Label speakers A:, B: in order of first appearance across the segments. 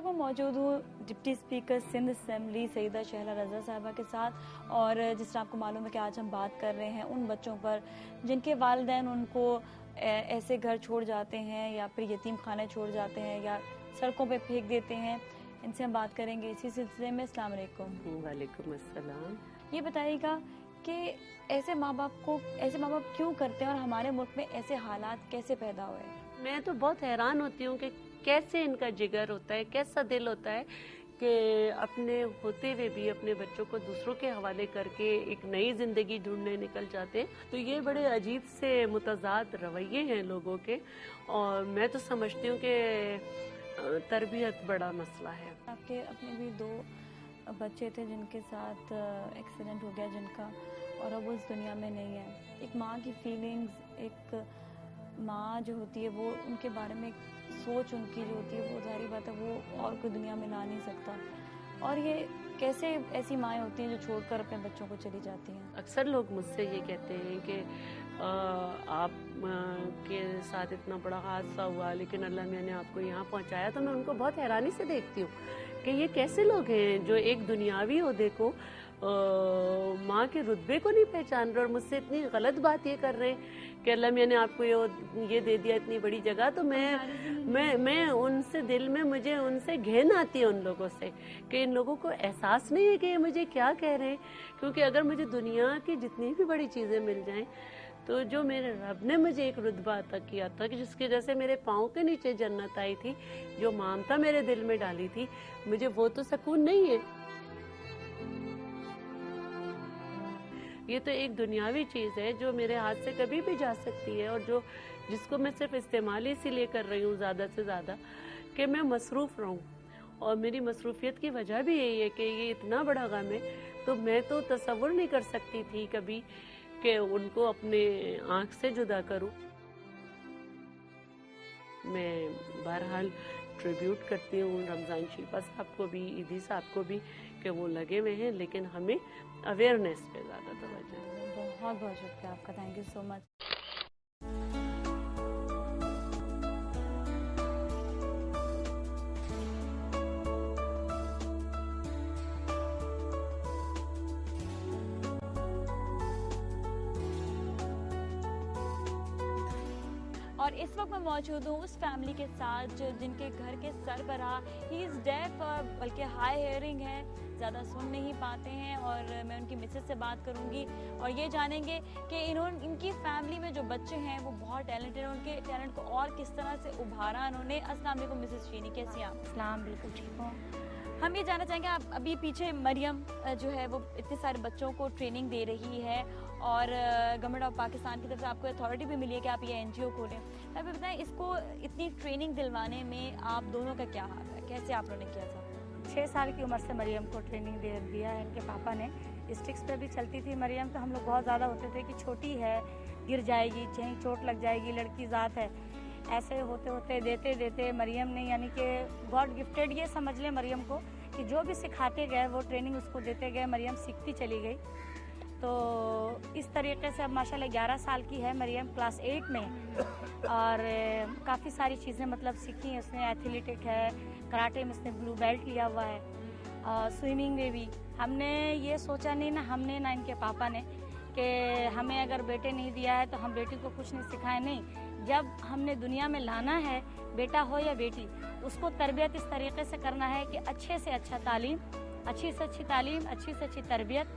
A: वक्त मैं मौजूद हूँ deputy speaker Sindh assembly Saeeda Shehla Raza साहिबा के साथ, और जिस तरह आपको मालूम है कि आज हम बात कर रहे हैं उन बच्चों पर जिनके वालिदैन उनको ऐसे घर छोड़ जाते हैं या फिर यतीम खाने छोड़ जाते हैं या सड़कों पे फेंक देते हैं। इनसे हम बात करेंगे इसी सिलसिले में। अस्सलाम वालेकुम।
B: वालेकुम अस्सलाम।
A: ये बताइएगा कि ऐसे माँ बाप क्यों करते हैं और हमारे मुल्क में ऐसे हालात कैसे पैदा हुए?
B: मैं तो बहुत हैरान होती हूँ कि कैसे इनका जिगर होता है, कैसा दिल होता है कि अपने होते हुए भी अपने बच्चों को दूसरों के हवाले करके एक नई जिंदगी ढूंढने निकल जाते हैं। तो ये बड़े अजीब से मुतज़ाद रवैये हैं लोगों के, और मैं तो समझती हूँ कि तरबियत बड़ा मसला है।
A: आपके अपने भी 2 बच्चे थे जिनके साथ एक्सीडेंट हो गया जिनका, और अब वो इस दुनिया में नहीं है। एक माँ की फीलिंग्स, एक माँ जो होती है वो उनके बारे में सोच उनकी जो होती है वो जाहिर बात है वो और कोई दुनिया में ला नहीं सकता। और ये कैसे ऐसी माएँ होती हैं जो छोड़कर अपने बच्चों को चली जाती हैं?
B: अक्सर लोग मुझसे ये कहते हैं कि आप के साथ इतना बड़ा हादसा हुआ लेकिन अल्लाह मियां ने आपको यहाँ पहुँचाया। तो मैं उनको बहुत हैरानी से देखती हूँ कि ये कैसे लोग हैं जो एक दुनियावी ओहदे को माँ के रुतबे को नहीं पहचान रहे और मुझसे इतनी गलत बात ये कर रहे हैं कि अल्लाह मियां ने आपको ये दे दिया इतनी बड़ी जगह। तो मैं उनसे दिल में मुझे उनसे घिन आती है उन लोगों से कि इन लोगों को एहसास नहीं है कि ये मुझे क्या कह रहे हैं। क्योंकि अगर मुझे दुनिया की जितनी भी बड़ी चीज़ें मिल जाएं तो जो मेरे रब ने मुझे एक रुतबा अता किया था कि जिसकी वजह से मेरे पाँव के नीचे जन्नत आई थी, जो ममता मेरे दिल में डाली थी, मुझे वो तो सुकून नहीं है। ये तो एक दुनियावी चीज़ है जो मेरे हाथ से कभी भी जा सकती है, और जिसको मैं सिर्फ इस्तेमाल इसीलिए कर रही हूँ ज़्यादा से ज़्यादा कि मैं मसरूफ़ रहूँ। और मेरी मसरूफियत की वजह भी यही है कि ये इतना बड़ा गम है, तो मैं तो तसव्वुर नहीं कर सकती थी कभी कि उनको अपने आँख से जुदा करूँ। मैं बहरहाल ट्रिब्यूट करती हूँ रमज़ान शिल्पा साहब को भी, ईदी साहब को भी कि वो लगे हुए हैं, लेकिन हमें अवेयरनेस पे ज़्यादा तवज्जो है।
A: बहुत बहुत शुक्रिया आपका, थैंक यू सो मच। और इस वक्त मैं मौजूद हूँ उस फैमिली के साथ जिनके घर के सरबराह ही इज़ डेफ, बल्कि हाई हेयरिंग है, ज़्यादा सुन नहीं पाते हैं। और मैं उनकी मिसेस से बात करूँगी और ये जानेंगे कि इनकी फैमिली में जो बच्चे हैं वो बहुत टैलेंटेड हैं, उनके टैलेंट को और किस तरह से उभारा इन्होंने। अस्सलाम वालेकुम मिसेस शीनी, कैसी हैं आप?
C: अस्सलाम, बिल्कुल ठीक हूँ।
A: हम ये जानना चाहेंगे, आप अभी पीछे मरियम जो है वो इतने सारे बच्चों को ट्रेनिंग दे रही है और गवर्नमेंट ऑफ पाकिस्तान की तरफ से आपको अथॉरिटी भी मिली है कि आप ये एनजीओ खोलें। आप बताएं, इसको इतनी ट्रेनिंग दिलवाने में आप दोनों का क्या हाथ है, कैसे आप लोगों ने किया था?
C: 6 साल की उम्र से मरियम को ट्रेनिंग दे दिया है इनके पापा ने। स्टिक्स पे भी चलती थी मरियम, तो हम लोग बहुत ज़्यादा होते थे कि छोटी है, गिर जाएगी, कहीं चोट लग जाएगी, लड़की ज़ात है। ऐसे होते होते देते देते मरियम ने, यानी कि गॉड गिफ्टेड ये समझ लें मरियम को, कि जो भी सिखाते गए वो ट्रेनिंग उसको देते गए, मरियम सीखती चली गई। तो इस तरीके से अब माशाल्लाह 11 साल की है मरियम, क्लास 8 में, और काफ़ी सारी चीज़ें मतलब सीखी हैं उसने। एथलेटिक है, कराटे में उसने ब्लू बेल्ट लिया हुआ है, और स्विमिंग में भी। हमने ये सोचा नहीं ना, हमने ना इनके पापा ने, कि हमें अगर बेटे नहीं दिया है तो हम बेटी को कुछ नहीं सिखाए। नहीं, जब हमने दुनिया में लाना है, बेटा हो या बेटी, उसको तरबियत इस तरीके से करना है कि अच्छे से अच्छा तालीम, अच्छी से अच्छी तालीम, अच्छी से अच्छी तरबियत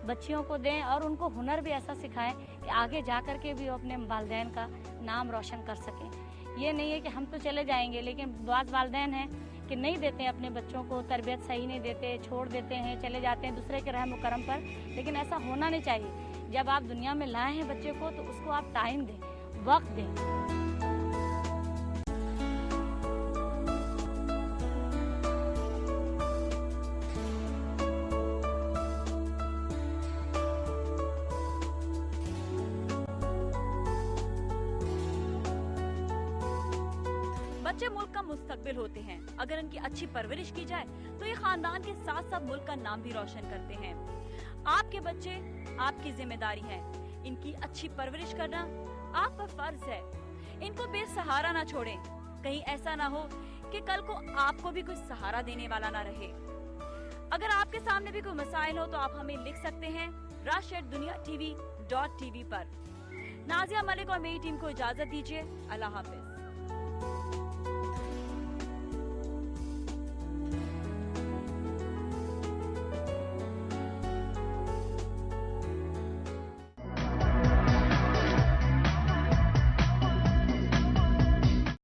C: बच्चियों को दें, और उनको हुनर भी ऐसा सिखाएं कि आगे जा कर के भी वो अपने वालिदैन का नाम रोशन कर सकें। ये नहीं है कि हम तो चले जाएंगे, लेकिन बाज़ वालिदैन हैं कि नहीं देते हैं अपने बच्चों को, तरबियत सही नहीं देते, छोड़ देते हैं, चले जाते हैं दूसरे के रहम करम पर। लेकिन ऐसा होना नहीं चाहिए। जब आप दुनिया में लाए हैं बच्चे को तो उसको आप टाइम दें, वक्त दें।
A: बच्चे मुल्क का मुस्तकबिल होते हैं। अगर इनकी अच्छी परवरिश की जाए तो ये खानदान के साथ साथ मुल्क का नाम भी रोशन करते हैं। आपके बच्चे आपकी जिम्मेदारी है, इनकी अच्छी परवरिश करना आप पर फर्ज है। इनको बेसहारा ना छोड़ें। कहीं ऐसा ना हो
D: कि कल को आपको भी कुछ सहारा देने वाला ना रहे। अगर आपके सामने भी कोई मसाइल हो तो आप हमें लिख सकते हैं rush@duniatv.tv पर। नाजिया मलिक और मेरी टीम को इजाजत दीजिए। अल्लाह हाफिज।